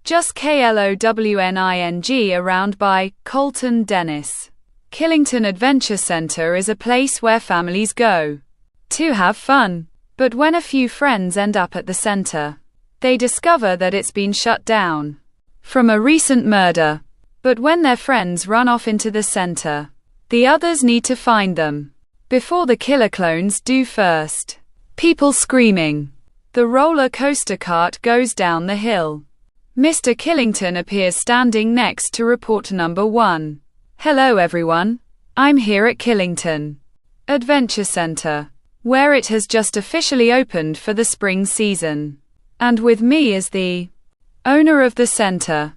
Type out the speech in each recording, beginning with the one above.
Just Klowning around by Colton Dennis. Killington Adventure Center is a place where families go to have fun. But when a few friends end up at the center, they discover that it's been shut down from a recent murder. But when their friends run off into the center, the others need to find them before the killer clones do first. People screaming. The roller coaster cart goes down the hill. Mr. Killington appears standing next to reporter number 1. Hello everyone. I'm here at Killington Adventure Center, where it has just officially opened for the spring season. And with me is the owner of the center,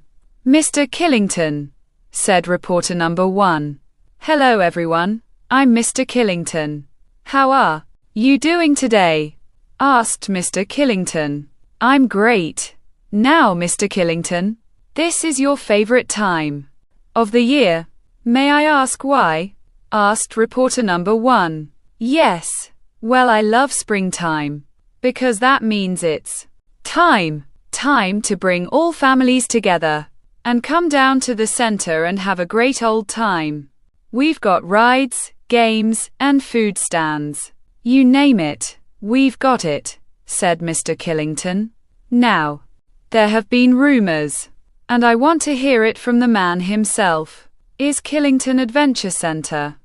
Mr. Killington, said reporter number 1. Hello everyone. I'm Mr. Killington. How are you doing today? Asked Mr. Killington. I'm great. Now, Mr. Killington, this is your favorite time of the year. May I ask why? Asked reporter number 1. Yes. Well, I love springtime, because that means it's time to bring all families together and come down to the center and have a great old time. We've got rides, games, and food stands. You name it, we've got it, said Mr. Killington. Now, there have been rumors, and I want to hear it from the man himself. Is Killington Adventure Center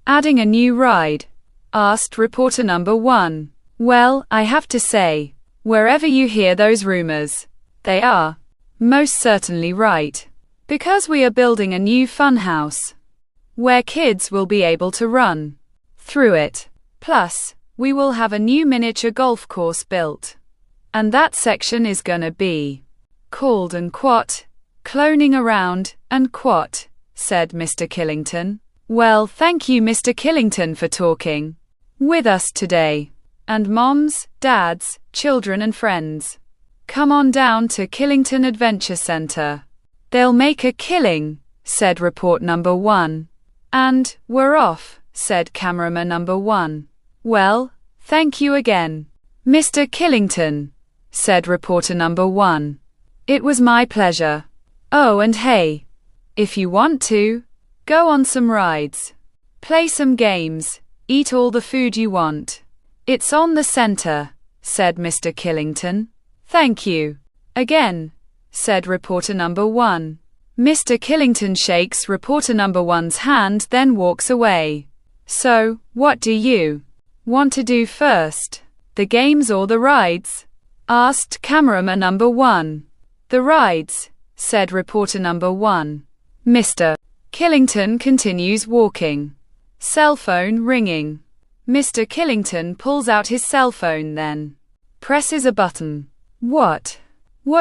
adding a new ride? Asked reporter number 1. Well, I have to say, wherever you hear those rumors, they are most certainly right. Because we are building a new fun house where kids will be able to run through it. Plus, we will have a new miniature golf course built. And that section is gonna be called and quat, cloning around, and quat, said Mr. Killington. Well, thank you Mr. Killington for talking with us today. And moms, dads, children and friends, come on down to Killington Adventure Center. They'll make a killing, said report number 1. And, we're off, said cameraman number 1. Well, thank you again, Mr. Killington, said reporter number 1. It was my pleasure. Oh, and hey, if you want to, go on some rides, play some games, eat all the food you want. It's on the center, said Mr. Killington. Thank you again, said reporter number 1. Mr. Killington shakes reporter number 1's hand, then walks away. So, what do you want to do first? The games or the rides? Asked cameraman number 1. The rides, said reporter number 1. Mr. Killington continues walking. Cell phone ringing. Mr. Killington pulls out his cell phone, then presses a button. What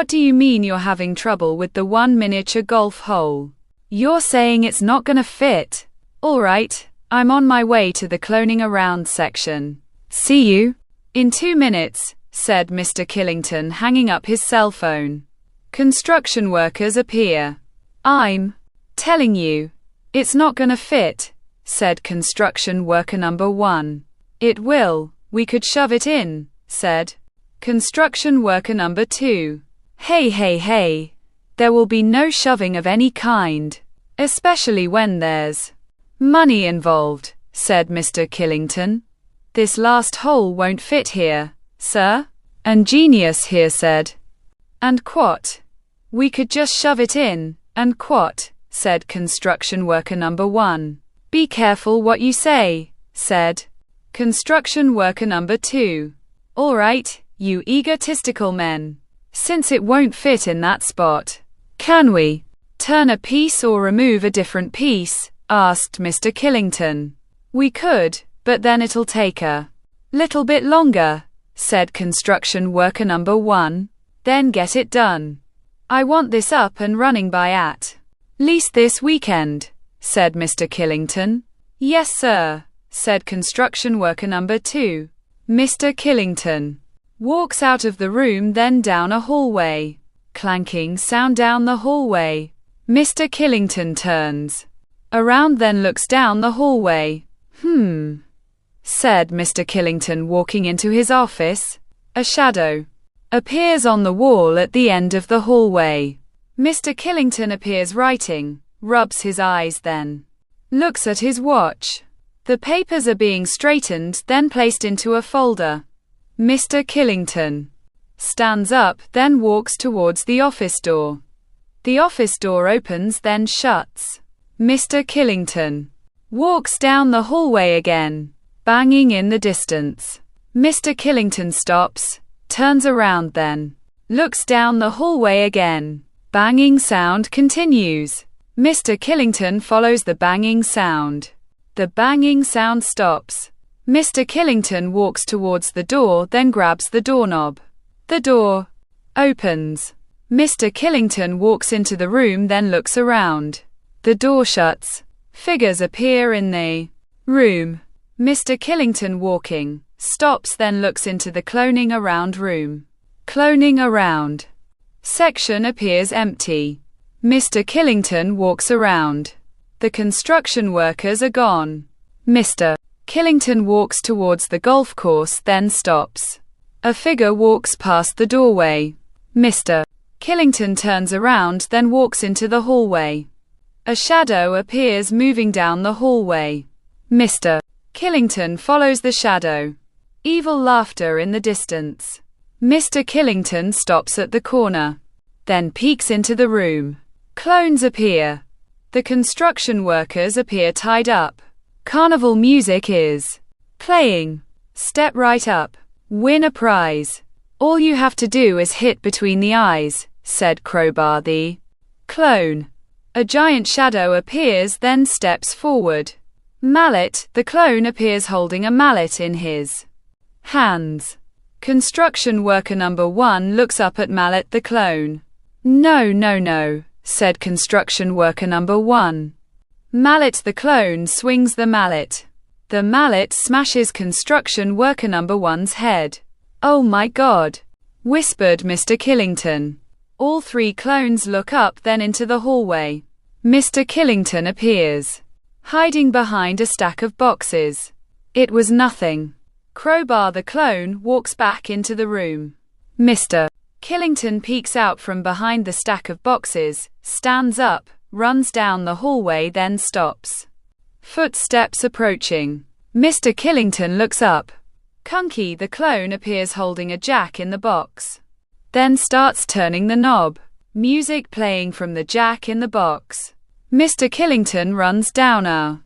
do you mean you're having trouble with the one miniature golf hole? You're saying it's not gonna fit? Alright, I'm on my way to the cloning around section. See you in 2 minutes, said Mr. Killington, hanging up his cell phone. Construction workers appear. I'm telling you, it's not gonna fit, said construction worker number 1. It will, we could shove it in, said construction worker number 2. Hey, there will be no shoving of any kind, especially when there's money involved, said Mr. Killington. This last hole won't fit here, sir. And genius here said. And quat. We could just shove it in, and quat, said construction worker number 1. Be careful what you say, said construction worker number 2. All right, you egotistical men. Since it won't fit in that spot, can we turn a piece or remove a different piece? Asked Mr. Killington. We could, but then it'll take a little bit longer, said construction worker number 1. Then get it done. I want this up and running by at least this weekend, said Mr. Killington. Yes, sir, said construction worker number 2. Mr. Killington walks out of the room, then down a hallway. Clanking sound down the hallway. Mr. Killington turns around, then looks down the hallway. Said Mr. Killington, walking into his office. A shadow appears on the wall at the end of the hallway. Mr. Killington appears writing, rubs his eyes, then looks at his watch. The papers are being straightened, then placed into a folder. Mr. Killington stands up, then walks towards the office door. The office door opens, then shuts. Mr. Killington walks down the hallway again, banging in the distance. Mr. Killington stops, turns around, then looks down the hallway again. Banging sound continues. Mr. Killington follows the banging sound. The banging sound stops. Mr. Killington walks towards the door, then grabs the doorknob. The door opens. Mr. Killington walks into the room, then looks around. The door shuts. Figures appear in the room. Mr. Killington walking stops, then looks into the cloning around room. Cloning around section appears empty. Mr. Killington walks around. The construction workers are gone. Mr. Killington walks towards the golf course, then stops. A figure walks past the doorway. Mr. Killington turns around, then walks into the hallway. A shadow appears moving down the hallway. Mr. Killington follows the shadow. Evil laughter in the distance. Mr. Killington stops at the corner, then peeks into the room. Clones appear. The construction workers appear tied up. Carnival music is playing. Step right up. Win a prize. All you have to do is hit between the eyes, said Crowbar the clone. A giant shadow appears, then steps forward. Mallet, the clone appears holding a mallet in his hands. Construction worker number 1 looks up at Mallet the clone. No, said construction worker number 1. Mallet the clone swings the mallet. The mallet smashes construction worker number 1's head. Oh my God, whispered Mr. Killington. All 3 clones look up, then into the hallway. Mr. Killington appears, hiding behind a stack of boxes. It was nothing. Crowbar the clone walks back into the room. Mr. Killington peeks out from behind the stack of boxes, stands up, runs down the hallway, then stops. Footsteps approaching. Mr. Killington looks up. Kunky the clone appears holding a jack in the box. Then starts turning the knob. Music playing from the jack in the box. Mr. Killington runs down a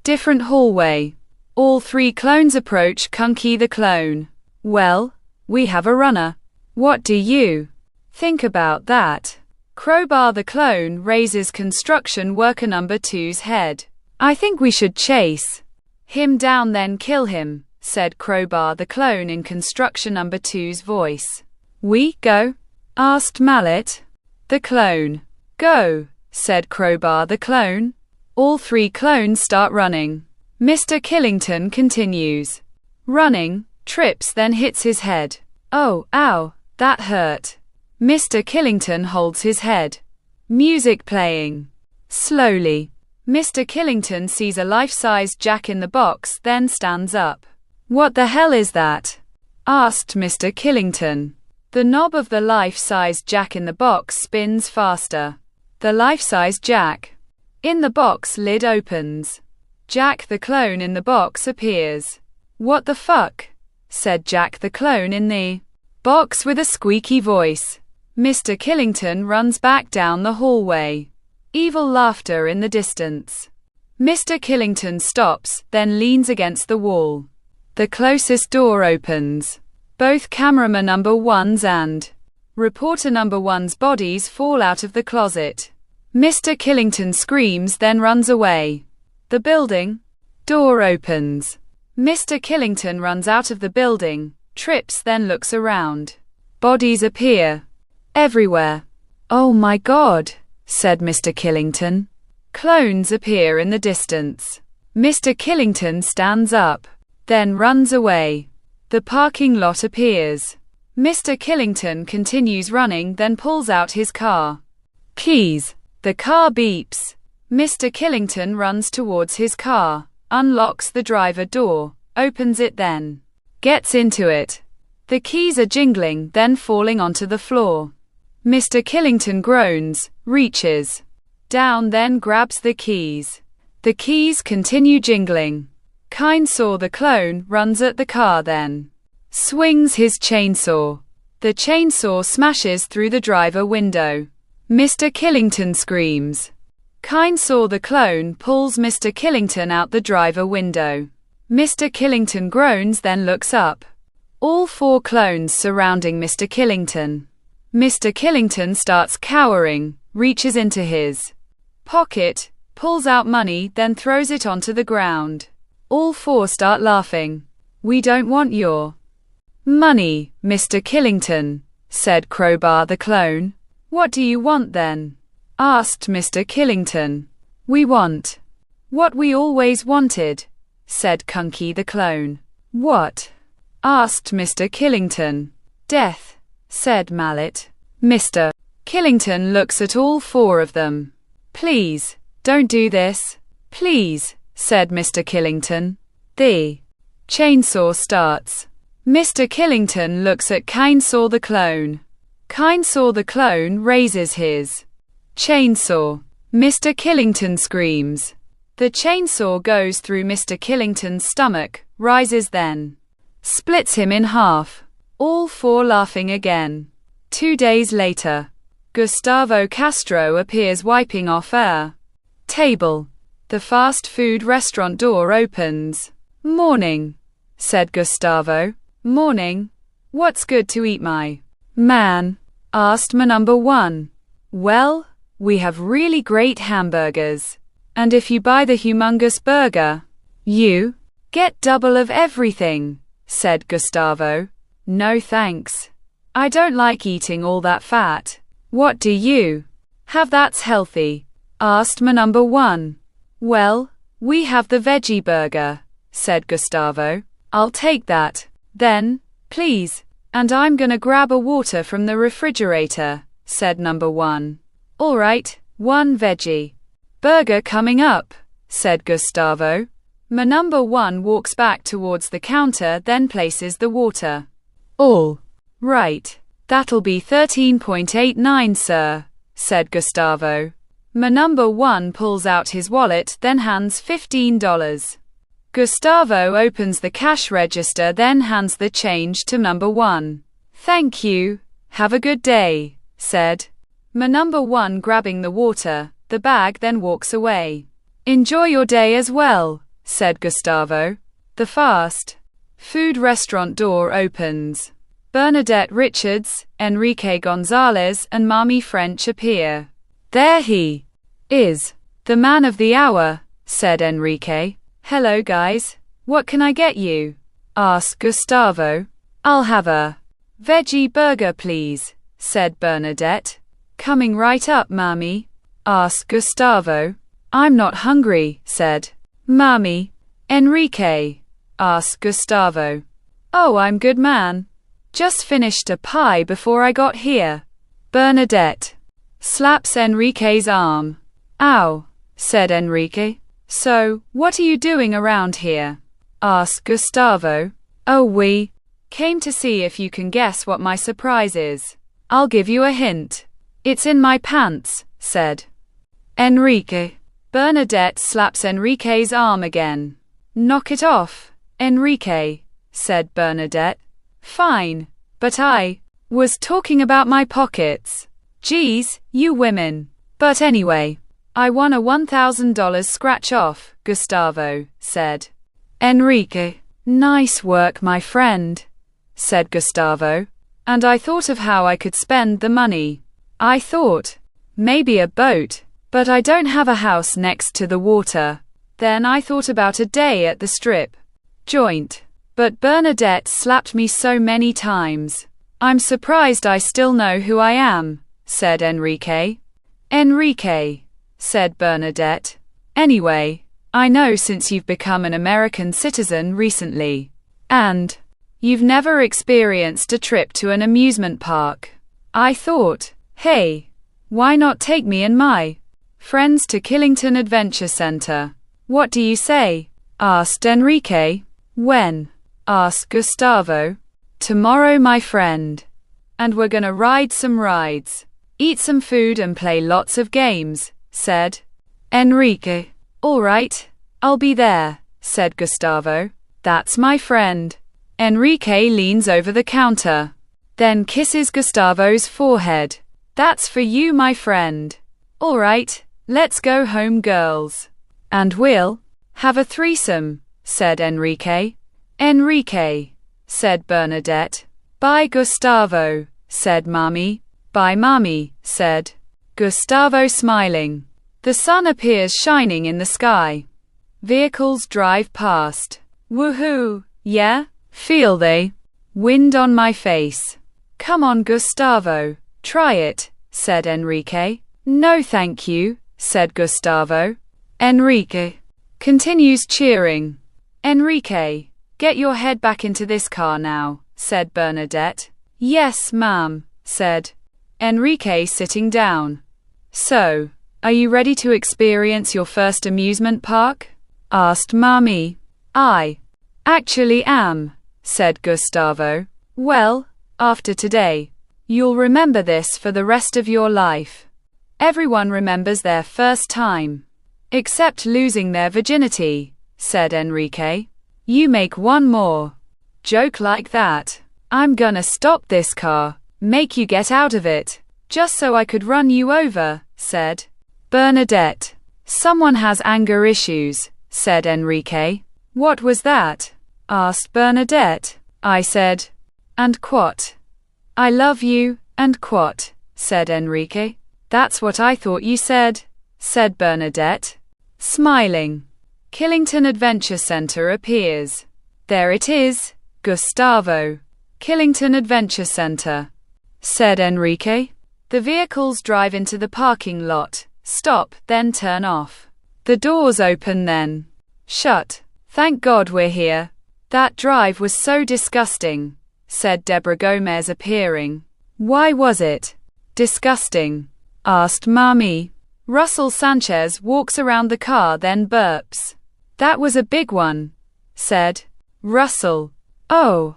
different hallway. All 3 clones approach Kunky the clone. Well, we have a runner. What do you think about that? Crowbar the clone raises construction worker number 2's head. I think we should chase him down, then kill him, said Crowbar the clone in construction number 2's voice. We go? Asked Mallet the clone. Go, said Crowbar the clone. All 3 clones start running. Mr. Killington continues running, trips, then hits his head. Oh, ow, that hurt. Mr. Killington holds his head. Music playing. Slowly, Mr. Killington sees a life-size jack in the box, then stands up. What the hell is that? Asked Mr. Killington. The knob of the life-size jack in the box spins faster. The life-size jack in the box lid opens. Jack the clone in the box appears. What the fuck? Said Jack the clone in the box with a squeaky voice. Mr. Killington runs back down the hallway. Evil laughter in the distance. Mr. Killington stops, then leans against the wall. The closest door opens. Both cameraman number 1's and reporter number 1's bodies fall out of the closet. Mr. Killington screams, then runs away. The building door opens. Mr. Killington runs out of the building, trips, then looks around. Bodies appear everywhere. Oh my God, said Mr. Killington. Clones appear in the distance. Mr. Killington stands up, then runs away. The parking lot appears. Mr. Killington continues running, then pulls out his car keys. The car beeps. Mr. Killington runs towards his car, unlocks the driver door, opens it, then gets into it. The keys are jingling, then falling onto the floor. Mr. Killington groans, reaches down, then grabs the keys. The keys continue jingling. Kind saw the clone runs at the car, then swings his chainsaw. The chainsaw smashes through the driver window. Mr. Killington screams. Kind saw the clone pulls Mr. Killington out the driver window. Mr. Killington groans, then looks up. All 4 clones surrounding Mr. Killington. Mr. Killington starts cowering, reaches into his pocket, pulls out money, then throws it onto the ground. All 4 start laughing. "We don't want your money, Mr. Killington," said Crowbar the clone. "What do you want then?" asked Mr. Killington. "We want what we always wanted," said Kunky the clone. "What?" asked Mr. Killington. "Death," said Mallet. Mr. Killington looks at all 4 of them. "Please, don't do this. Please," said Mr. Killington. The chainsaw starts. Mr. Killington looks at Kindsaw the clone. Kindsaw the clone raises his chainsaw. Mr. Killington screams. The chainsaw goes through Mr. Killington's stomach, rises, then splits him in half. All 4 laughing again. 2 days later, Gustavo Castro appears wiping off a table. The fast food restaurant door opens. "Morning," said Gustavo. "Morning. What's good to eat, my man?" asked my number 1. "Well, we have really great hamburgers. And if you buy the humongous burger, you get double of everything," said Gustavo. "No thanks. I don't like eating all that fat." "What do you have that's healthy?" asked my number 1. "Well, we have the veggie burger," said Gustavo. "I'll take that, then, please. And I'm gonna grab a water from the refrigerator," said number 1. "All right, 1 veggie burger coming up," said Gustavo. My number 1 walks back towards the counter, then places the water. "All right, that'll be $13.89, sir," said Gustavo. My number 1 pulls out his wallet, then hands $15. Gustavo opens the cash register, then hands the change to number 1. "Thank you. Have a good day," said my number 1, grabbing the water, the bag, then walks away. "Enjoy your day as well," said Gustavo. The fast food restaurant door opens. Bernadette Richards, Enrique Gonzalez, and Marmy French appear. "There he is, the man of the hour," said Enrique. "Hello guys, what can I get you?" asked Gustavo. "I'll have a veggie burger please," said Bernadette. "Coming right up, Marmy," asked Gustavo. "I'm not hungry," said Marmy. "Enrique?" asked Gustavo. "Oh, I'm good, man. Just finished a pie before I got here." Bernadette slaps Enrique's arm. "Ow," said Enrique. "So, what are you doing around here?" asked Gustavo. "Oh, we came to see if you can guess what my surprise is. I'll give you a hint. It's in my pants," said Enrique. Bernadette slaps Enrique's arm again. "Knock it off, Enrique," said Bernadette. "Fine, but I was talking about my pockets. Geez, you women. But anyway, I won a $1,000 scratch off," Gustavo said. Enrique. "Nice work, my friend," said Gustavo. "And I thought of how I could spend the money. I thought, maybe a boat, but I don't have a house next to the water. Then I thought about a day at the strip joint. But Bernadette slapped me so many times. I'm surprised I still know who I am," said Enrique. "Enrique," said Bernadette. "Anyway, I know since you've become an American citizen recently, and you've never experienced a trip to an amusement park. I thought, hey, why not take me and my friends to Killington Adventure Center? What do you say?" asked Enrique. "When?" asked Gustavo. "Tomorrow, my friend. And we're gonna ride some rides. Eat some food and play lots of games, said Enrique. All right, I'll be there, said Gustavo. That's my friend. Enrique leans over the counter, then kisses Gustavo's forehead. That's for you, my friend. All right, let's go home, girls. And we'll have a threesome, said Enrique. Enrique, said Bernadette. Bye, Gustavo, said Mommy. Bye, Mommy, said Gustavo, smiling. The sun appears shining in the sky. Vehicles drive past. Woohoo, yeah? Feel the wind on my face. Come on, Gustavo, try it, said Enrique. No, thank you, said Gustavo. Enrique continues cheering. Enrique, get your head back into this car now, said Bernadette. Yes, ma'am, said Enrique, sitting down. So, are you ready to experience your first amusement park? Asked Mommy. I actually am, said Gustavo. Well, after today, you'll remember this for the rest of your life. Everyone remembers their first time. Except losing their virginity, said Enrique. You make one more joke like that, I'm gonna stop this car, make you get out of it, just so I could run you over, said Bernadette. Someone has anger issues, said Enrique. What was that? Asked Bernadette. I said, and quat. I love you, and quat, said Enrique. That's what I thought you said, said Bernadette, smiling. Killington Adventure Center appears. There it is, Gustavo. Killington Adventure Center, said Enrique. The vehicles drive into the parking lot, stop, then turn off. The doors open, then shut. Thank God we're here. That drive was so disgusting, said Deborah Gomez, appearing. Why was it disgusting? Asked Mommy. Russell Sanchez walks around the car, then burps. That was a big one, said Russell. Oh,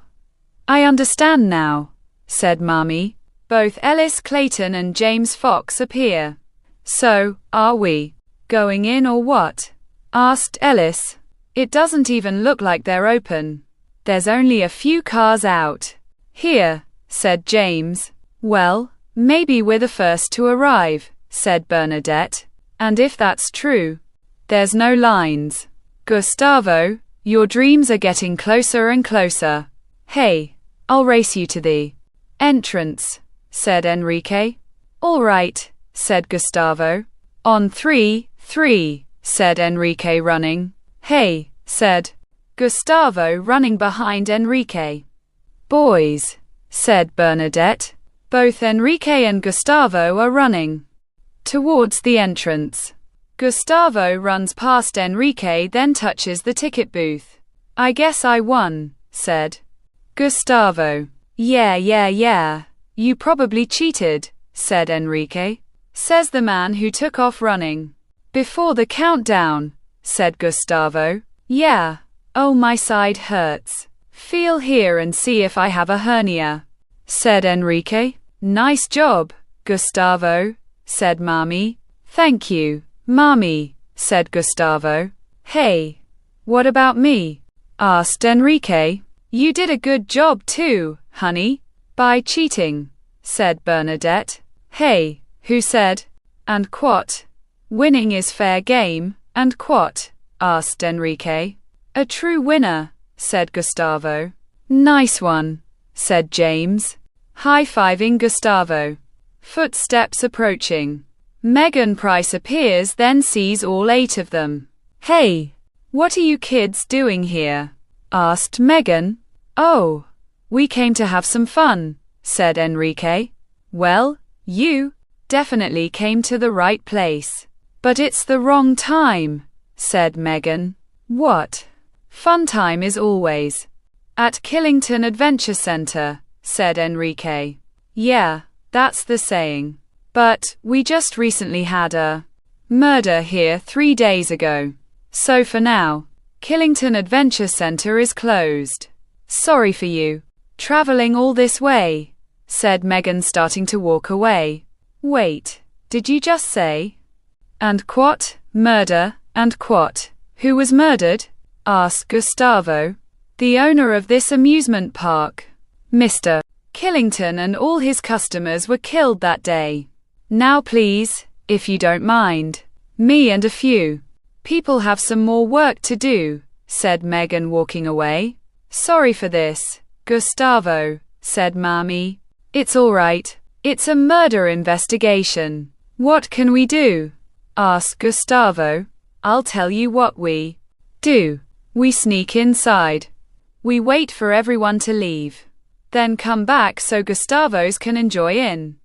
I understand now, said Mommy. Both Ellis Clayton and James Fox appear. So, are we going in or what? Asked Ellis. It doesn't even look like they're open. There's only a few cars out here, said James. Well, maybe we're the first to arrive, said Bernadette. And if that's true, there's no lines. Gustavo, your dreams are getting closer and closer. Hey, I'll race you to the entrance, said Enrique. All right, said Gustavo. On 3, 3, said Enrique, running. Hey, said Gustavo, running behind Enrique. Boys, said Bernadette. Both Enrique and Gustavo are running towards the entrance. Gustavo runs past Enrique, then touches the ticket booth. I guess I won, said Gustavo. Yeah. You probably cheated, said Enrique. Says the man who took off running before the countdown, said Gustavo. Yeah. Oh, my side hurts. Feel here and see if I have a hernia, said Enrique. Nice job, Gustavo, said Mommy. Thank you, Mommy, said Gustavo. Hey, what about me? Asked Enrique. You did a good job too, honey, by cheating, said Bernadette. Hey, who said, and quat, winning is fair game, and quat? Asked Enrique. A true winner, said Gustavo. Nice one, said James, high-fiving Gustavo. Footsteps approaching. Megan Price appears, then sees all 8 of them. Hey, what are you kids doing here? Asked Megan. Oh, we came to have some fun, said Enrique. Well, you definitely came to the right place. But it's the wrong time, said Megan. What? Fun time is always at Killington Adventure Center, said Enrique. Yeah, that's the saying. But we just recently had a murder here 3 days ago. So for now, Killington Adventure Center is closed. Sorry for you traveling all this way, said Megan, starting to walk away. Wait, did you just say? And what? Murder, and what? Who was murdered? Asked Gustavo. The owner of this amusement park. Mr. Killington and all his customers were killed that day. Now please, if you don't mind. Me and a few people have some more work to do, said Megan, walking away. Sorry for this, Gustavo, said Mommy. It's all right. It's a murder investigation. What can we do? Asked Gustavo. I'll tell you what we do. We sneak inside. We wait for everyone to leave. Then come back so Gustavo's can enjoy in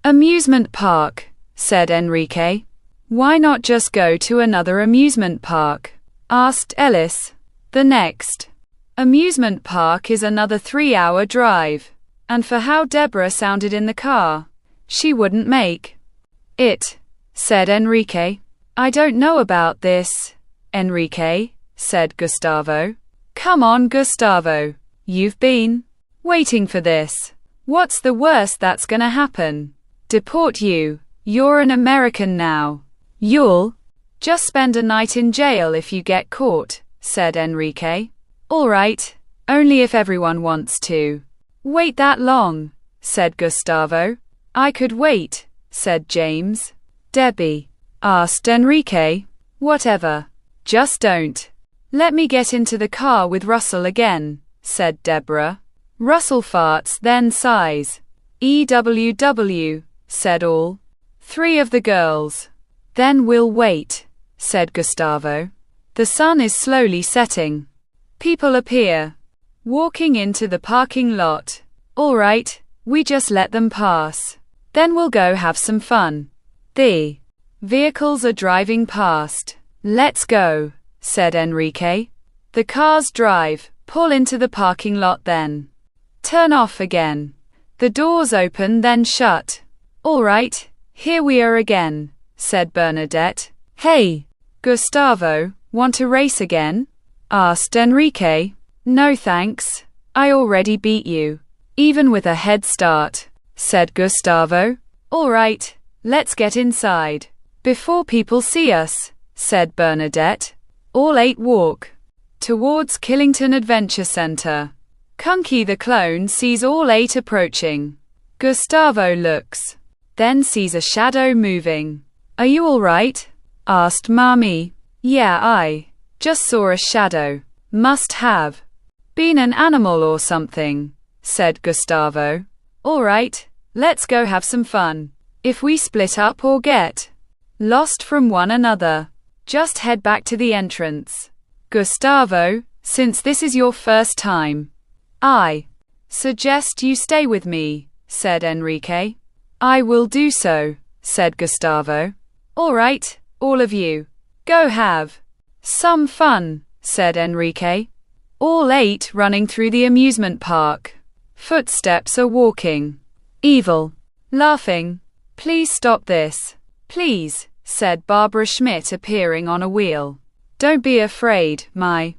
amusement park, said Enrique. Why not just go to another amusement park? Asked Ellis. The next amusement park is another 3-hour drive. And for how Deborah sounded in the car, she wouldn't make it, said Enrique. I don't know about this, Enrique, said Gustavo. Come on, Gustavo. You've been waiting for this. What's the worst that's gonna happen? Deport you. You're an American now. You'll just spend a night in jail if you get caught, said Enrique. All right, only if everyone wants to wait that long, said Gustavo. I could wait, said James. Debbie, asked Enrique. Whatever. Just don't let me get into the car with Russell again, said Deborah. Russell farts then sighs. EWW, said all three of the girls. Then we'll wait, said Gustavo. The sun is slowly setting. People appear walking into the parking lot. All right, we just let them pass. Then we'll go have some fun. The vehicles are driving past. Let's go, said Enrique. The cars drive, pull into the parking lot, then turn off again. The doors open then shut. All right, here we are again, said Bernadette. Hey, Gustavo, want to race again? Asked Enrique. No thanks, I already beat you. Even with a head start, said Gustavo. All right, let's get inside before people see us, said Bernadette. All 8 walk towards Killington Adventure Center. Kunky the clone sees all 8 approaching. Gustavo looks, then sees a shadow moving. Are you all right? Asked Mommy. Yeah, I just saw a shadow. Must have been an animal or something, said Gustavo. All right, let's go have some fun. If we split up or get lost from one another, just head back to the entrance. Gustavo, since this is your first time, I suggest you stay with me, said Enrique. I will do so, said Gustavo. All right, all of you, go have some fun, said Enrique. All 8 running through the amusement park. Footsteps are walking. Evil. Laughing. Please stop this. Please, said Barbara Schmidt, appearing on a wheel. Don't be afraid, my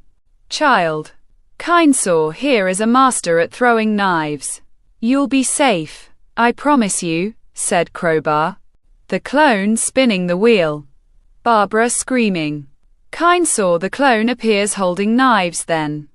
child. Kindsaw here is a master at throwing knives. You'll be safe, I promise you, said Crowbar. The clone spinning the wheel. Barbara screaming. Kindsaw the clone appears holding knives, then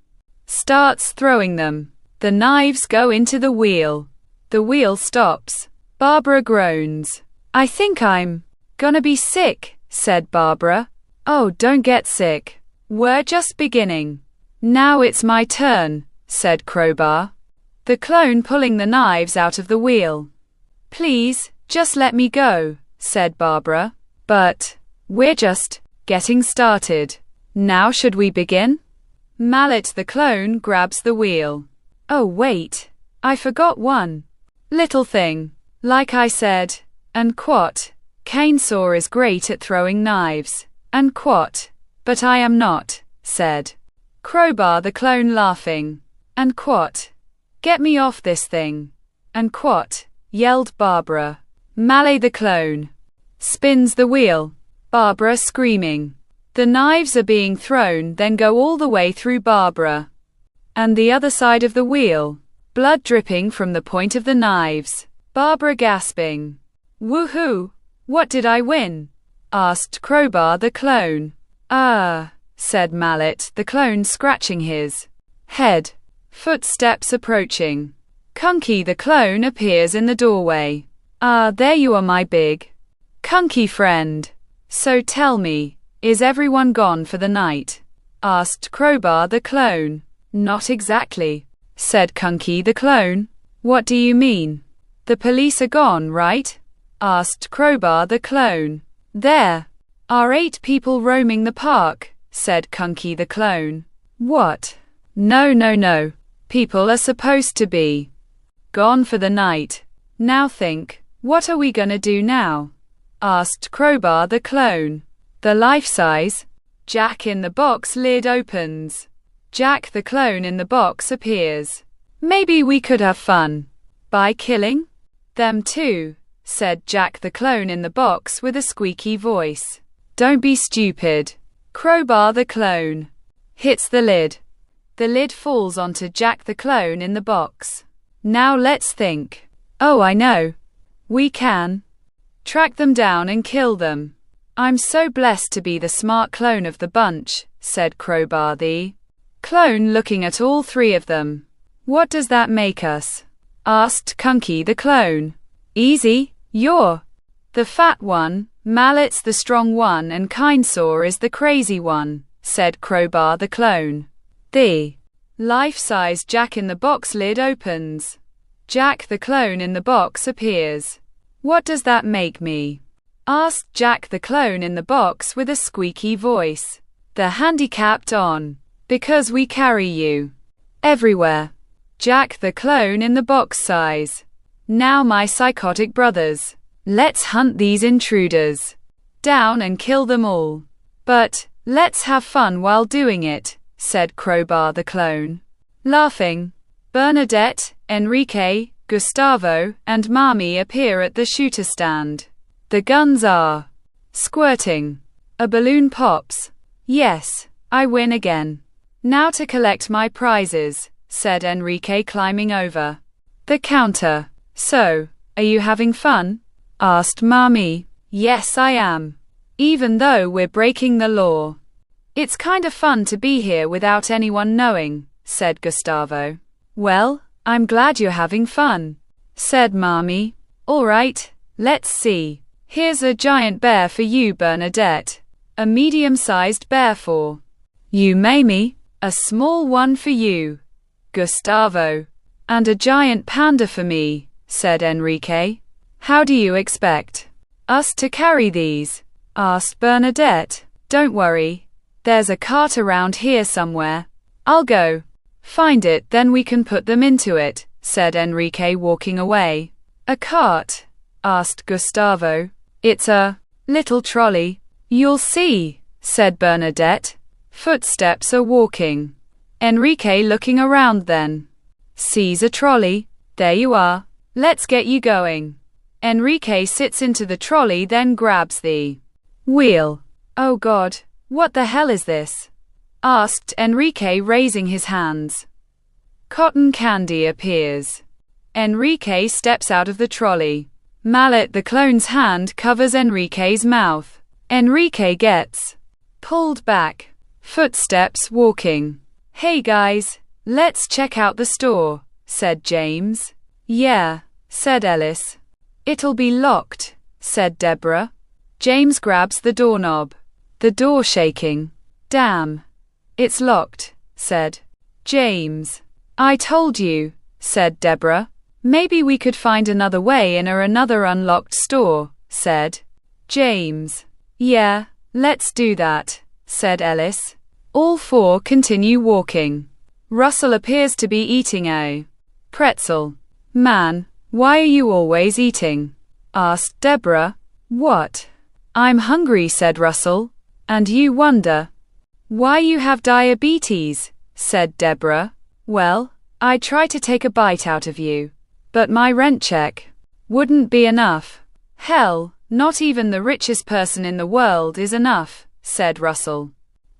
starts throwing them. The knives go into the wheel. The wheel stops. Barbara groans. I think I'm gonna be sick, said Barbara. Oh, don't get sick. We're just beginning. Now it's my turn, said Crowbar. The clone pulling the knives out of the wheel. Please, just let me go, said Barbara. But we're just getting started. Now should we begin? Mallet the clone grabs the wheel. Oh wait, I forgot one little thing. Like I said, and quat, Canesaw is great at throwing knives, and quat, but I am not, said Crowbar the clone, laughing. And quat, get me off this thing. And quat, yelled Barbara. Mallet the clone spins the wheel. Barbara screaming. The knives are being thrown, then go all the way through Barbara and the other side of the wheel. Blood dripping from the point of the knives. Barbara gasping. Woohoo! What did I win? Asked Crowbar the clone. Said Mallet the clone, scratching his head. Footsteps approaching. Kunky the clone appears in the doorway. There you are, my big Kunky friend. So tell me, is everyone gone for the night? Asked Crowbar the clone. Not exactly, said Kunky the clone. What do you mean? The police are gone, right? Asked Crowbar the clone. There are 8 people roaming the park, said Kunky the clone. What? No. People are supposed to be gone for the night. Now think, what are we gonna do now? Asked Crowbar the clone. The life-size Jack in the Box lid opens. Jack the clone in the box appears. Maybe we could have fun by killing them too, said Jack the clone in the box with a squeaky voice. Don't be stupid. Crowbar the clone hits the lid. The lid falls onto Jack the clone in the box. Now let's think. Oh, I know. We can track them down and kill them. I'm so blessed to be the smart clone of the bunch, said Crowbar the clone, looking at all 3 of them. What does that make us? Asked Kunky the clone. Easy, you're the fat one, Mallet's the strong one, and Kindsaw is the crazy one, said Crowbar the clone. The life-size Jack in the Box lid opens. Jack the clone in the box appears. What does that make me? Asked Jack the clone in the box with a squeaky voice. The handicapped on. Because we carry you everywhere. Jack the clone in the box sighs. Now my psychotic brothers. Let's hunt these intruders down and kill them all. But let's have fun while doing it, said Crowbar the clone. Laughing, Bernadette, Enrique, Gustavo, and Marmee appear at the shooter stand. The guns are squirting. A balloon pops. Yes, I win again. Now to collect my prizes, said Enrique, climbing over the counter. So, are you having fun? Asked Marmee. Yes, I am. Even though we're breaking the law. It's kind of fun to be here without anyone knowing, said Gustavo. Well, I'm glad you're having fun, said Marmee. All right, let's see. Here's a giant bear for you, Bernadette. A medium-sized bear for you, Mamie. A small one for you, Gustavo. And a giant panda for me, said Enrique. How do you expect us to carry these? Asked Bernadette. Don't worry. There's a cart around here somewhere. I'll go find it, then we can put them into it, said Enrique, walking away. A cart? Asked Gustavo. It's a little trolley. You'll see, said Bernadette. Footsteps are walking. Enrique, looking around, then sees a trolley. There you are. Let's get you going. Enrique sits into the trolley, then grabs the wheel. Oh God, what the hell is this? Asked Enrique, raising his hands. Cotton candy appears. Enrique steps out of the trolley. Mallet the clone's hand covers Enrique's mouth. Enrique gets pulled back. Footsteps walking. Hey guys, let's check out the store, said James. Yeah, said Ellis. It'll be locked, said Deborah. James grabs the doorknob. The door shaking. Damn. It's locked, said James. I told you, said Deborah. Maybe we could find another way in or another unlocked store, said James. Yeah, let's do that, said Ellis. All 4 continue walking. Russell appears to be eating a pretzel. Man, why are you always eating? Asked Deborah. What? I'm hungry, said Russell. And you wonder why you have diabetes, said Deborah. Well, I try to take a bite out of you. But my rent check wouldn't be enough. Hell, not even the richest person in the world is enough, said Russell.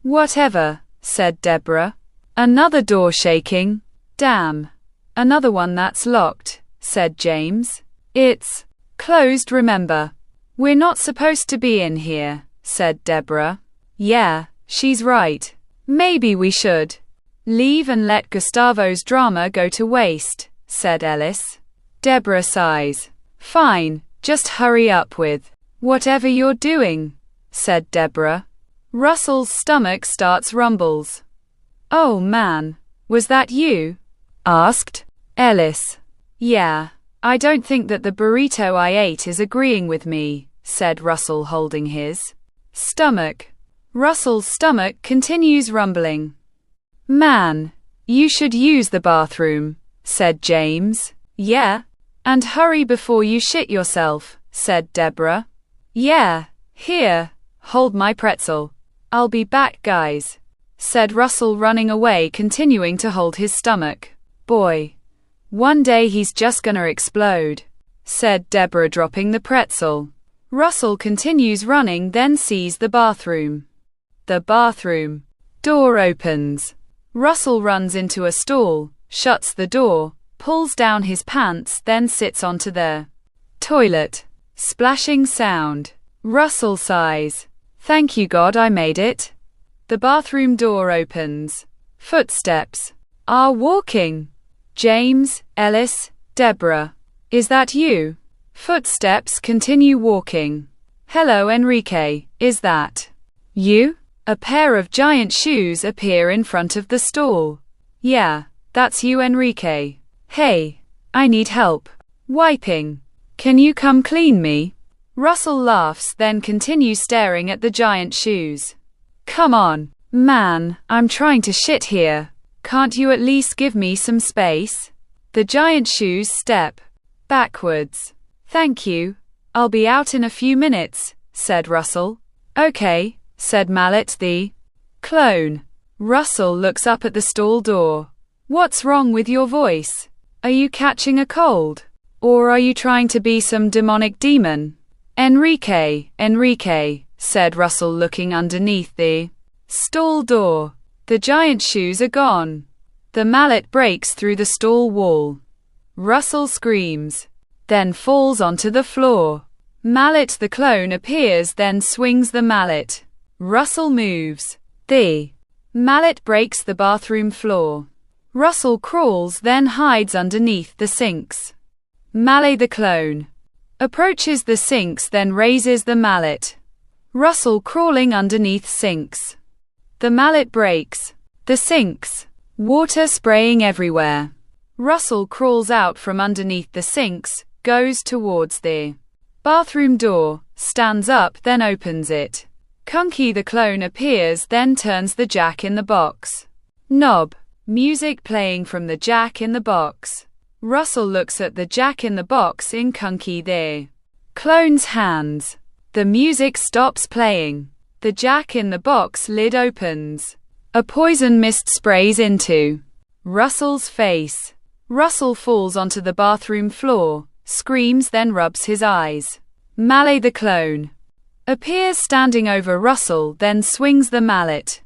Whatever, said Deborah. Another door shaking. Damn. Another one that's locked, said James. It's Closed, remember. We're not supposed to be in here, said Deborah. Yeah, she's right. Maybe we should leave and let Gustavo's drama go to waste, said Ellis. Deborah sighs. Fine, just hurry up with whatever you're doing, said Deborah. Russell's stomach starts rumbles. Oh man, was that you? Asked Ellis. Yeah, I don't think that the burrito I ate is agreeing with me, said Russell, holding his stomach. Russell's stomach continues rumbling. Man, you should use the bathroom, said James. Yeah, and hurry before you shit yourself, said Deborah. Yeah, here, hold my pretzel. I'll be back, guys, said Russell, running away, continuing to hold his stomach. Boy, one day he's just gonna explode, said Deborah, dropping the pretzel. Russell continues running, then sees the bathroom. The bathroom door opens. Russell runs into a stall, shuts the door, pulls down his pants, then sits onto the toilet. Splashing sound. Russell sighs. Thank you God, I made it. The bathroom door opens. Footsteps are walking. James, Ellis, Deborah. Is that you? Footsteps continue walking. Hello Enrique, is that you? A pair of giant shoes appear in front of the stall. Yeah, that's you Enrique. Hey, I need help wiping. Can you come clean me? Russell laughs, then continues staring at the giant shoes. Come on, man, I'm trying to shit here. Can't you at least give me some space? The giant shoes step backwards. Thank you. I'll be out in a few minutes, said Russell. Okay, said Mallet the clone. Russell looks up at the stall door. What's wrong with your voice? Are you catching a cold? Or are you trying to be some demonic demon? Enrique, said Russell, looking underneath the stall door. The giant shoes are gone. The mallet breaks through the stall wall. Russell screams, then falls onto the floor. Mallet the clone appears, then swings the mallet. Russell moves. The mallet breaks the bathroom floor. Russell crawls, then hides underneath the sinks. Mallet the clone approaches the sinks, then raises the mallet. Russell crawling underneath sinks. The mallet breaks the sinks. Water spraying everywhere. Russell crawls out from underneath the sinks, goes towards the bathroom door, stands up, then opens it. Kunky the clone appears, then turns the jack in the box knob. Music playing from the jack in the box. Russell looks at the jack in the box in Kunky the clone's hands. The music stops playing. The jack in the box lid opens. A poison mist sprays into Russell's face. Russell falls onto the bathroom floor, screams, then rubs his eyes. Mallet the clone appears standing over Russell, then swings the mallet.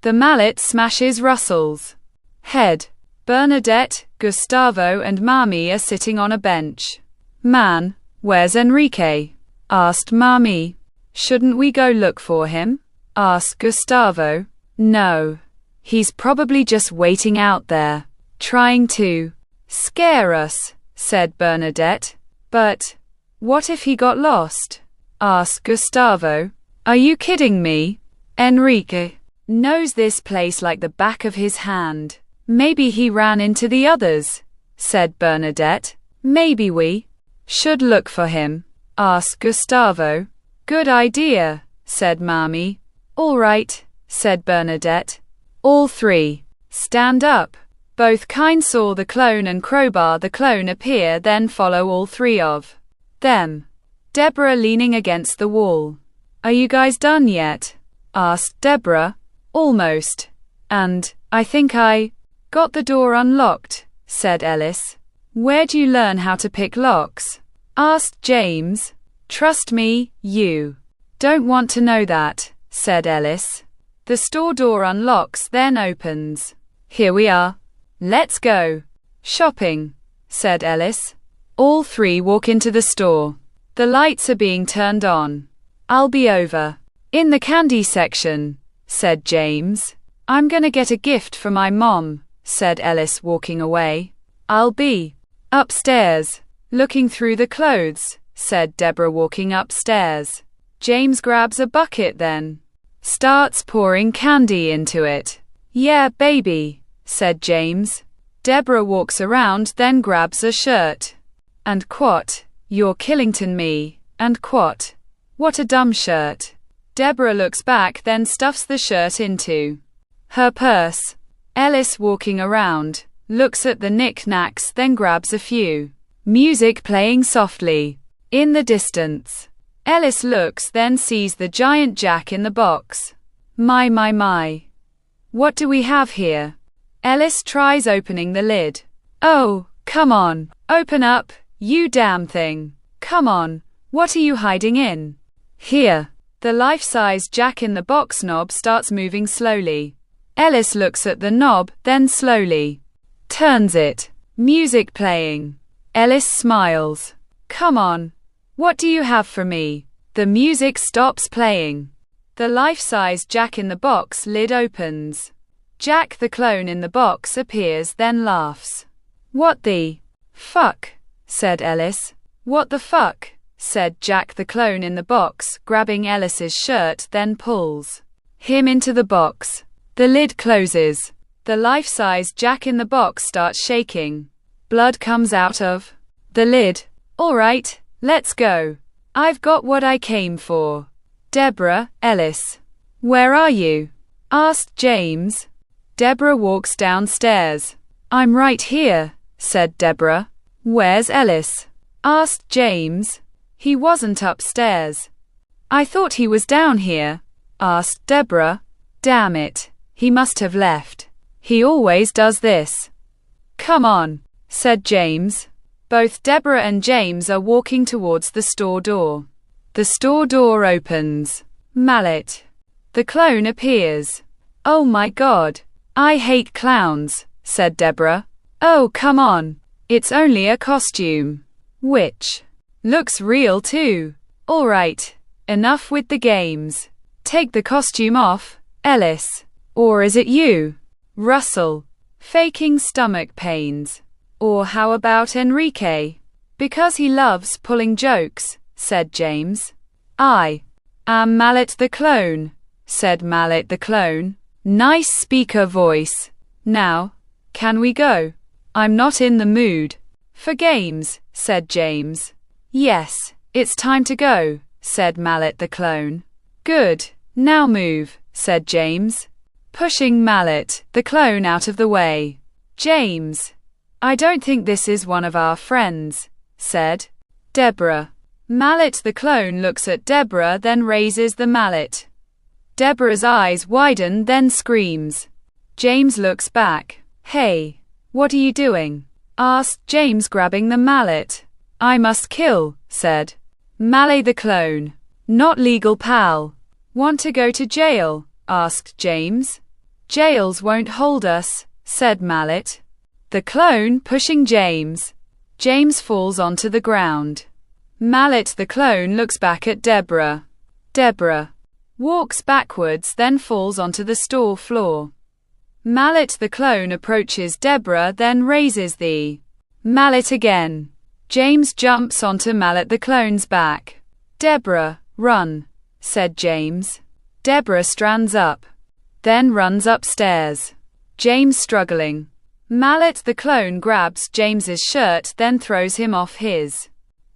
The mallet smashes Russell's head. Bernadette, Gustavo, and Mami are sitting on a bench. Man, where's Enrique? Asked Mami. Shouldn't we go look for him? Asked Gustavo. No. He's probably just waiting out there, trying to scare us, said Bernadette. But what if he got lost? Asked Gustavo. Are you kidding me? Enrique knows this place like the back of his hand. Maybe he ran into the others, said Bernadette. Maybe we should look for him, asked Gustavo. Good idea, said Mami. All right, said Bernadette. All three stand up. Both kind saw the clone and Crowbar the clone appear, then follow all three of them. Deborah leaning against the wall. Are you guys done yet? Asked Deborah. Almost. And I think I got the door unlocked, said Ellis. Where'd you learn how to pick locks? Asked James. Trust me, you don't want to know that, said Ellis. The store door unlocks, then opens. Here we are. Let's go shopping, said Ellis. All three walk into the store. The lights are being turned on. I'll be over in the candy section, said James. I'm gonna get a gift for my mom, said Ellis, walking away. I'll be upstairs, looking through the clothes, said Deborah, walking upstairs. James grabs a bucket, then starts pouring candy into it. Yeah, baby, said James. Deborah walks around, then grabs a shirt. And quat, you're Killington me, and quat. What a dumb shirt. Deborah looks back, then stuffs the shirt into her purse. Ellis, walking around, looks at the knick-knacks, then grabs a few. Music playing softly in the distance. Ellis looks, then sees the giant Jack-in-the-Box. My. What do we have here? Ellis tries opening the lid. Oh, come on, open up, you damn thing. Come on, what are you hiding in here? The life-size Jack-in-the-Box knob starts moving slowly. Ellis looks at the knob, then slowly turns it. Music playing. Ellis smiles. Come on. What do you have for me? The music stops playing. The life-size Jack-in-the-Box lid opens. Jack the clone in the box appears, then laughs. What the fuck? Said Ellis. What the fuck? Said Jack the clone in the box, grabbing Ellis's shirt, then pulls him into the box. The lid closes. The life-size Jack-in-the-Box starts shaking. Blood comes out of the lid. All right, let's go. I've got what I came for. Deborah, Ellis. Where are you? Asked James. Deborah walks downstairs. I'm right here, said Deborah. Where's Ellis? Asked James. He wasn't upstairs. I thought he was down here, asked Deborah. Damn it, he must have left. He always does this. Come on, said James. Both Deborah and James are walking towards the store door. The store door opens. Mallet, the clone, appears. Oh my God, I hate clowns, said Deborah. Oh, come on, it's only a costume. Which looks real too. All right, enough with the games. Take the costume off, Ellis. Or is it you, Russell, faking stomach pains? Or how about Enrique? Because he loves pulling jokes, said James. I am Mallet the clone, said Mallet the clone. Nice speaker voice. Now, can we go? I'm not in the mood for games, said James. Yes, it's time to go, said Mallet the clone. Good, now move, said James, pushing Mallet the clone out of the way. James, I don't think this is one of our friends, said Deborah. Mallet the clone looks at Deborah, then raises the mallet. Deborah's eyes widen, then screams. James looks back. Hey, what are you doing? Asked James, grabbing the mallet. I must kill, said Mallet the clone. Not legal, pal. Want to go to jail? Asked James. Jails won't hold us, said Mallet the clone, pushing James. James falls onto the ground. Mallet the clone looks back at Deborah. Deborah walks backwards, then falls onto the store floor. Mallet the clone approaches Deborah, then raises the mallet again. James jumps onto Mallet the clone's back. Deborah, run, said James. Deborah stands up, then runs upstairs. James struggling. Mallet the clone grabs James's shirt, then throws him off his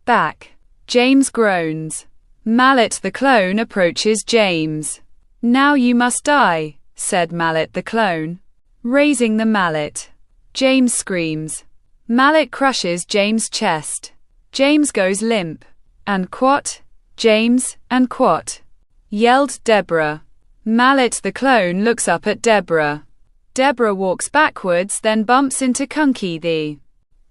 back. James groans. Mallet the clone approaches James. Now you must die, said Mallet the clone, raising the mallet. James screams. Mallet crushes James' chest. James goes limp. And quat, James, and quat, yelled Deborah. Mallet the clone looks up at Deborah. Deborah walks backwards, then bumps into Kunky the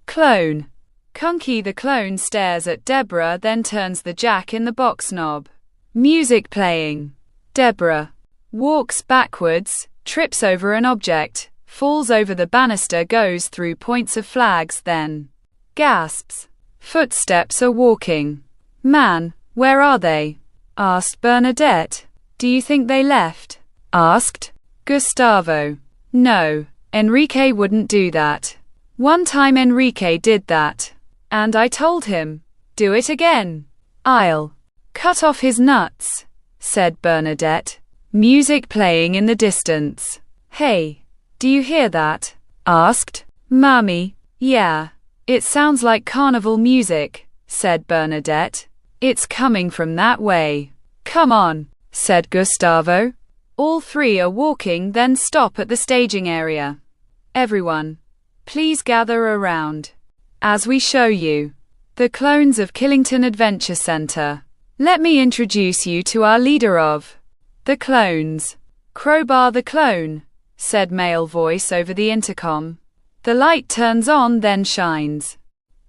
clone. Kunky the clone stares at Deborah, then turns the Jack-in-the-Box knob. Music playing. Deborah walks backwards, trips over an object, falls over the banister, goes through points of flags, then gasps. Footsteps are walking. Man, where are they? Asked Bernadette. Do you think they left? Asked Gustavo. No, Enrique wouldn't do that. One time Enrique did that. And I told him, do it again. I'll cut off his nuts, said Bernadette. Music playing in the distance. Hey, do you hear that? Asked Mommy. Yeah, it sounds like carnival music, said Bernadette. It's coming from that way. Come on, said Gustavo. All three are walking, then stop at the staging area. Everyone, please gather around as we show you the clones of Killington Adventure Center. Let me introduce you to our leader of the clones. Crowbar the clone, said male voice over the intercom. The light turns on, then shines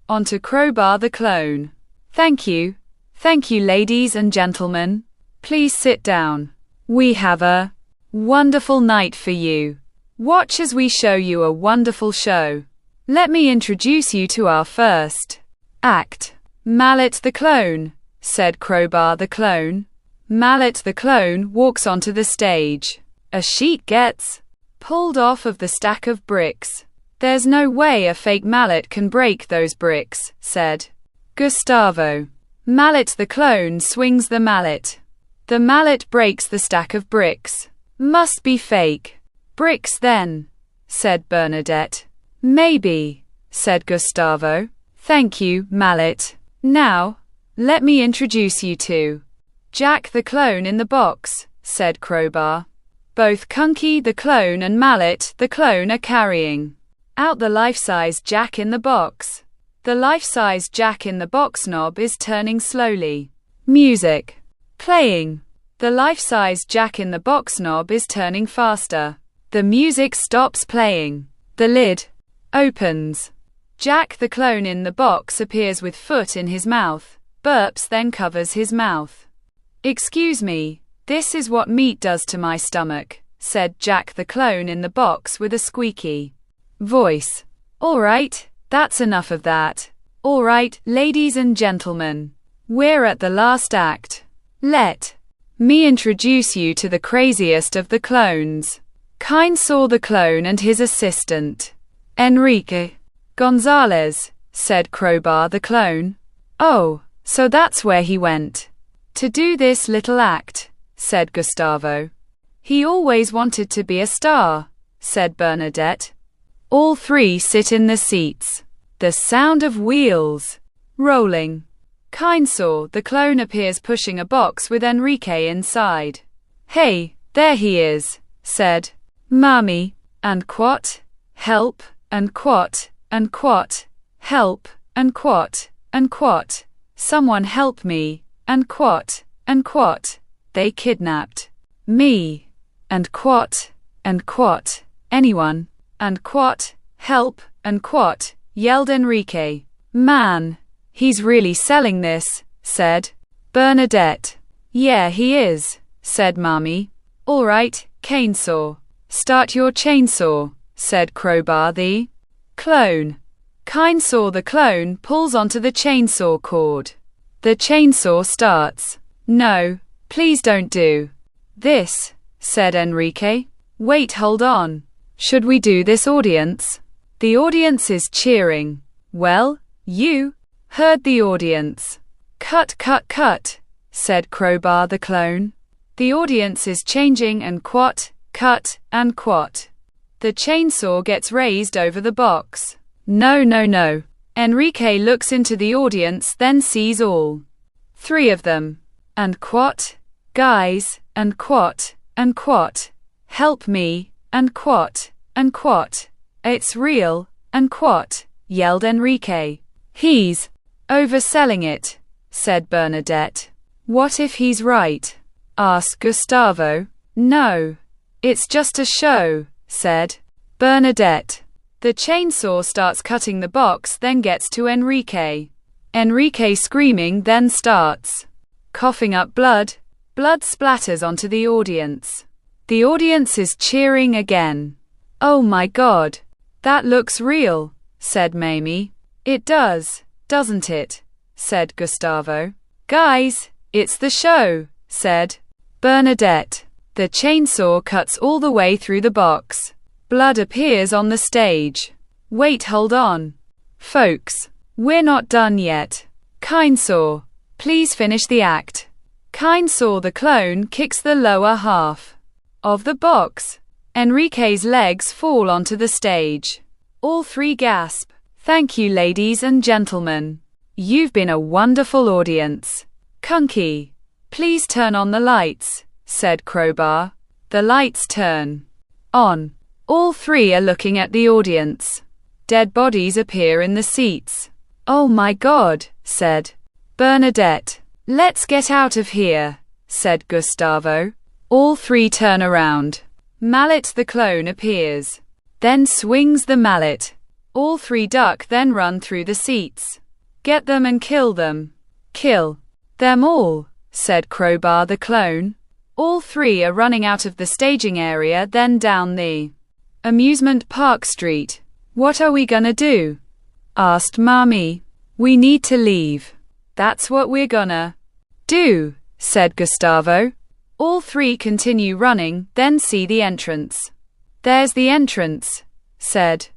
onto Crowbar the clone. Thank you, ladies and gentlemen. Please sit down. We have a wonderful night for you. Watch as we show you a wonderful show. Let me introduce you to our first act. Mallet the clone, said Crowbar the clone. Mallet the clone walks onto the stage. A sheet gets pulled off of the stack of bricks. There's no way a fake mallet can break those bricks, said Gustavo. Mallet the clone swings the mallet. The mallet breaks the stack of bricks. Must be fake bricks then, said Bernadette. Maybe, said Gustavo. Thank you, Mallet. Now, let me introduce you to Jack the clone in the box, said Crowbar. Both Kunky the clone and Mallet the clone are carrying out the life-size Jack in the box. The life-size Jack in the box knob is turning slowly. Music playing. The life-size Jack in the box knob is turning faster. The music stops playing. The lid opens. Jack the clone in the box appears with foot in his mouth, burps, then covers his mouth. Excuse me, this is what meat does to my stomach, said Jack the clone in the box with a squeaky voice. All right, that's enough of that. All right, ladies and gentlemen, we're at the last act. Let me introduce you to the craziest of the clones. Saw the clone and his assistant, Enrique Gonzalez, said Crowbar the clone. Oh, so that's where he went to do this little act, said Gustavo. He always wanted to be a star, said Bernadette. All three sit in the seats. The sound of wheels rolling. Saw the clone appears pushing a box with Enrique inside. Hey, there he is, said Mommy, and quat, help, and quat, and quat, help, and quat, and quat, someone help me, and quat, they kidnapped me, and quat, anyone, and quat, help, and quat, yelled Enrique. Man, he's really selling this, said Bernadette. Yeah, he is, said Mommy. All right, Chainsaw. Start your chainsaw, said Crowbar the clone. Saw the clone pulls onto the chainsaw cord. The chainsaw starts. No, please don't do this, said Enrique. Wait, hold on. Should we do this, audience? The audience is cheering. Well, you heard the audience. Cut, said Crowbar the clone. The audience is changing and quat, cut, and quat. The chainsaw gets raised over the box. No. Enrique looks into the audience, then sees all three of them. And quat, guys, and quat, help me, and quat, it's real, and quat, yelled Enrique. He's overselling it, said Bernadette. What if he's right? Asked Gustavo. No, it's just a show, said Bernadette. The chainsaw starts cutting the box, then gets to Enrique. Enrique screaming, then starts coughing up blood. Blood splatters onto the audience. The audience is cheering again. Oh my God, that looks real, said Mamie. It does, doesn't it? Said Gustavo. Guys, it's the show, said Bernadette. The chainsaw cuts all the way through the box. Blood appears on the stage. Wait, hold on. Folks, we're not done yet. Kindsaw, please finish the act. Kindsaw the clone kicks the lower half of the box. Enrique's legs fall onto the stage. All three gasp. Thank you, ladies and gentlemen. You've been a wonderful audience. Kunky, please turn on the lights, said Crowbar. The lights turn on. All three are looking at the audience. Dead bodies appear in the seats. Oh my God, said Bernadette. Let's get out of here, said Gustavo. All three turn around. Mallet the clone appears. Then swings the mallet. All three duck, then run through the seats. Get them and kill them. Kill them all, said Crowbar the clone. All three are running out of the staging area, then down the amusement park street. What are we gonna do? Asked Mommy. We need to leave. That's what we're gonna do, said Gustavo. All three continue running, then see the entrance. There's the entrance, said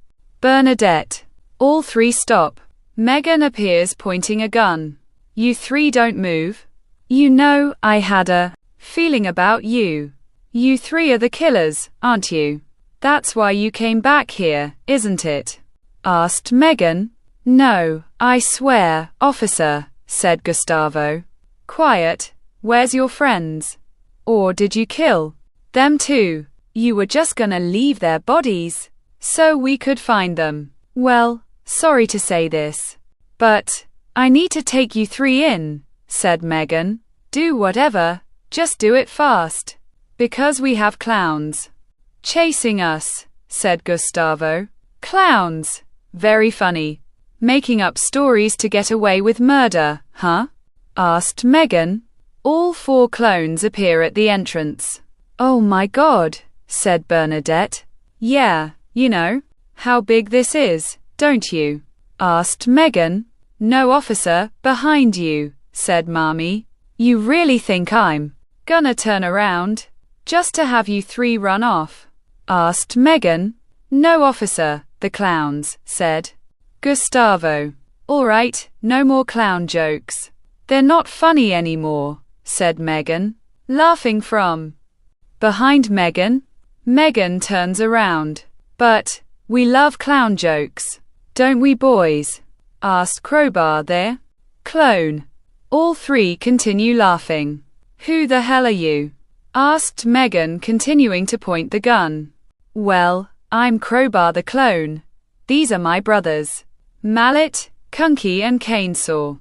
Bernadette. All three stop. Megan appears pointing a gun. You three don't move. You know, I had a feeling about you. You three are the killers, aren't you? That's why you came back here, isn't it? Asked Megan. No, I swear, officer, said Gustavo. Quiet. Where's your friends? Or did you kill them too? You were just gonna leave their bodies so we could find them. Well, sorry to say this, but I need to take you three in, said Megan. Do whatever, just do it fast. Because we have clowns chasing us, said Gustavo. Clowns? Very funny. Making up stories to get away with murder, huh? Asked Megan. All four clones appear at the entrance. Oh my God, said Bernadette. Yeah, you know how big this is, don't you? Asked Megan. No, officer, behind you, said Mommy. You really think I'm gonna turn around just to have you three run off? Asked Megan. No, officer, the clowns, said Gustavo. All right, no more clown jokes. They're not funny anymore, said Megan, laughing from behind Megan. Megan turns around. But we love clown jokes, don't we, boys? Asked Crowbar there. Clone. All three continue laughing. Who the hell are you? Asked Megan, continuing to point the gun. Well, I'm Crowbar the clone. These are my brothers, Mallet, Kunky and Canesaw.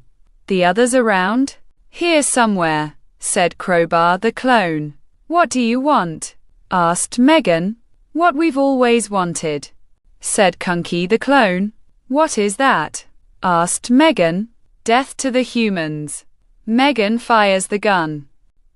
The others around? Here somewhere, said Crowbar the clone. What do you want? Asked Megan. What we've always wanted, said Kunky the clone. What is that? Asked Megan. Death to the humans. Megan fires the gun.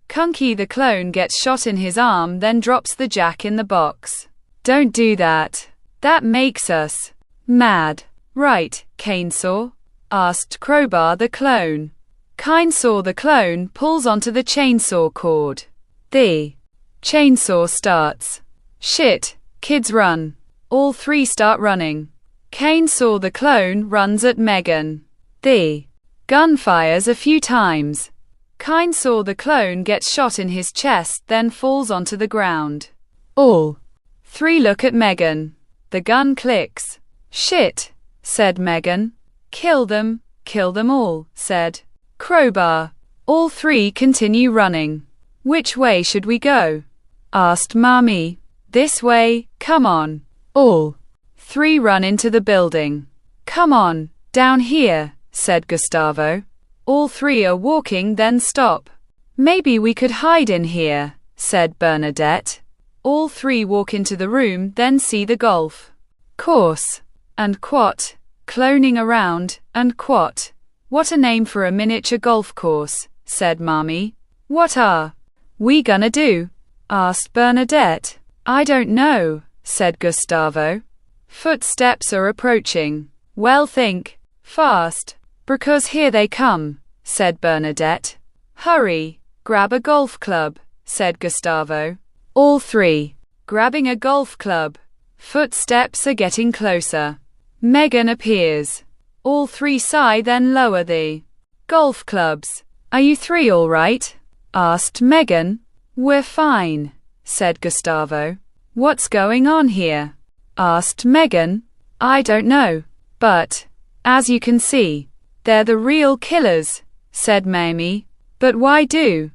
Kunky the clone gets shot in his arm, then drops the jack in the box. Don't do that. That makes us mad. Right, Canesaw? Asked Crowbar the clone. Kindsaw the clone pulls onto the chainsaw cord. The chainsaw starts. Shit, kids run. All three start running. Canesaw the clone runs at Megan. The gun fires a few times. Kindsaw the clone gets shot in his chest, then falls onto the ground. All three look at Megan. The gun clicks. Shit, said Megan. Kill them all, said Crowbar. All three continue running. Which way should we go? Asked Mommy. This way, come on. All three run into the building. Come on, down here, said Gustavo. All three are walking, then stop. Maybe we could hide in here, said Bernadette. All three walk into the room, then see the golf course and quat, cloning around, and quat. What a name for a miniature golf course, said Mommy. What are we gonna do? Asked Bernadette. I don't know, said Gustavo. Footsteps are approaching. Well, think fast, because here they come. said Bernadette. Hurry, grab a golf club, said Gustavo. All three, grabbing a golf club. Footsteps are getting closer. Megan appears. All three sigh, then lower the golf clubs. Are you three all right? Asked Megan. We're fine, said Gustavo. What's going on here? Asked Megan. I don't know, but, as you can see, they're the real killers, said Mamie. But why do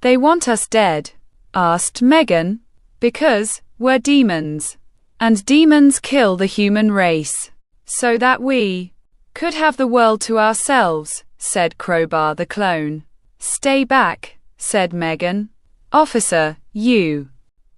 they want us dead? Asked Megan. Because we're demons, and demons kill the human race, so that we could have the world to ourselves, said Crowbar the clone. Stay back, said Megan. Officer, you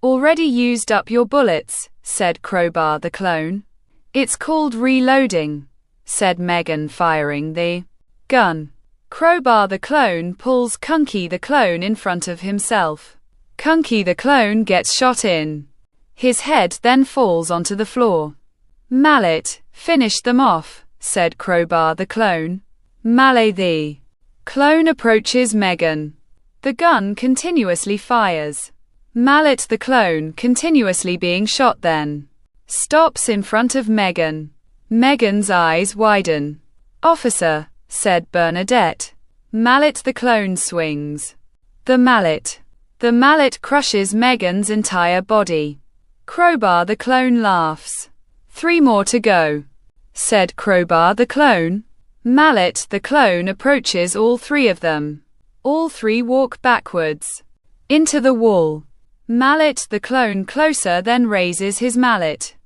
already used up your bullets, said Crowbar the clone. It's called reloading, said Megan, firing the gun. Crowbar the clone pulls Kunky the clone in front of himself. Kunky the clone gets shot in his head, then falls onto the floor. Mallet, finish them off, said Crowbar the clone. Mallet the clone approaches Megan. The gun continuously fires. Mallet the clone, continuously being shot, then stops in front of Megan. Megan's eyes widen. Officer, said Bernadette. Mallet the clone swings the mallet. The mallet crushes Megan's entire body. Crowbar the clone laughs. 3 more to go, said Crowbar the clone. Mallet the clone approaches all 3 of them. All 3 walk backwards into the wall. Mallet the clone closer, then raises his mallet.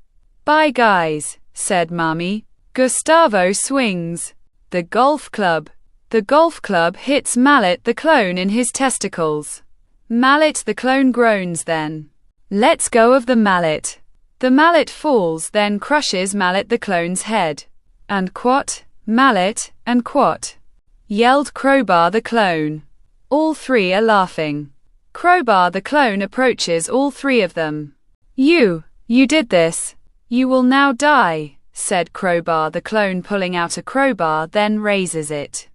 Bye guys, said Mommy. Gustavo swings the golf club. The golf club hits Mallet the clone in his testicles. Mallet the clone groans, then lets go of the mallet. The mallet falls, then crushes Mallet the clone's head. And quat, Mallet, and quat, yelled Crowbar the clone. All 3 are laughing. Crowbar the clone approaches all 3 of them. You did this. You will now die, said Crowbar the clone, pulling out a crowbar, then raises it.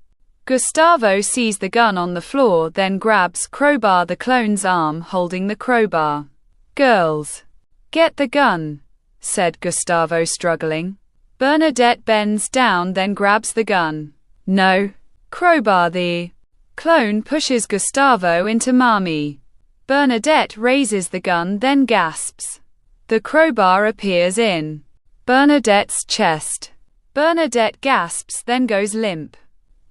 Gustavo sees the gun on the floor, then grabs Crowbar the clone's arm, holding the crowbar. Girls, get the gun, said Gustavo, struggling. Bernadette bends down, then grabs the gun. No. Crowbar the clone pushes Gustavo into Mommy. Bernadette raises the gun, then gasps. The crowbar appears in Bernadette's chest. Bernadette gasps, then goes limp.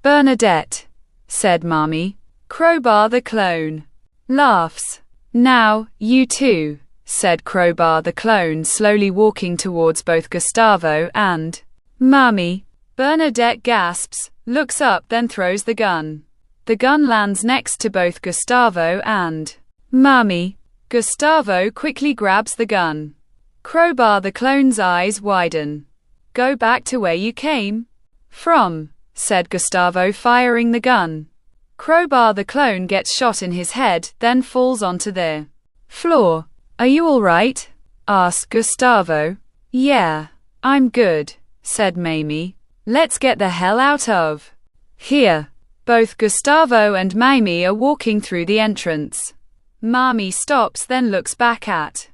Bernadette, said Mommy. Crowbar the clone laughs. Now, you too, said Crowbar the clone, slowly walking towards both Gustavo and Mommy. Bernadette gasps, looks up, then throws the gun. The gun lands next to both Gustavo and Mommy. Gustavo quickly grabs the gun. Crowbar the clone's eyes widen. Go back to where you came from, said Gustavo, firing the gun. Crowbar the clone gets shot in his head, then falls onto the floor. Are you all right? asked Gustavo. Yeah, I'm good, said Mamie. Let's get the hell out of here. Both Gustavo and Mamie are walking through the entrance. Mommy stops, then looks back at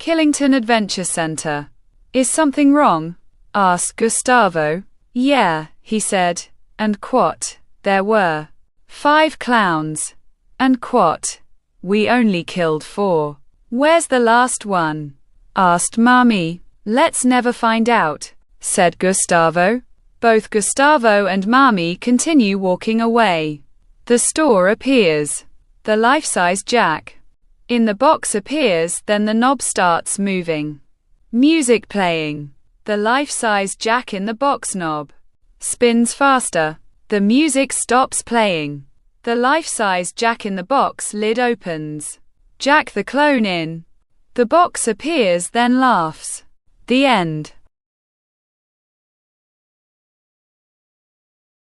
Killington Adventure Center. Is something wrong? asked Gustavo. Yeah, he said. And quat, there were 5 clowns. And quat, we only killed 4. Where's the last one? asked Mommy. Let's never find out, said Gustavo. Both Gustavo and Mommy continue walking away. The store appears. The life-size Jack in the box appears, then the knob starts moving. Music playing. The life-size Jack in the box knob spins faster. The music stops playing. The life-size Jack in the box lid opens. Jack the clone in the box appears, then laughs. The end.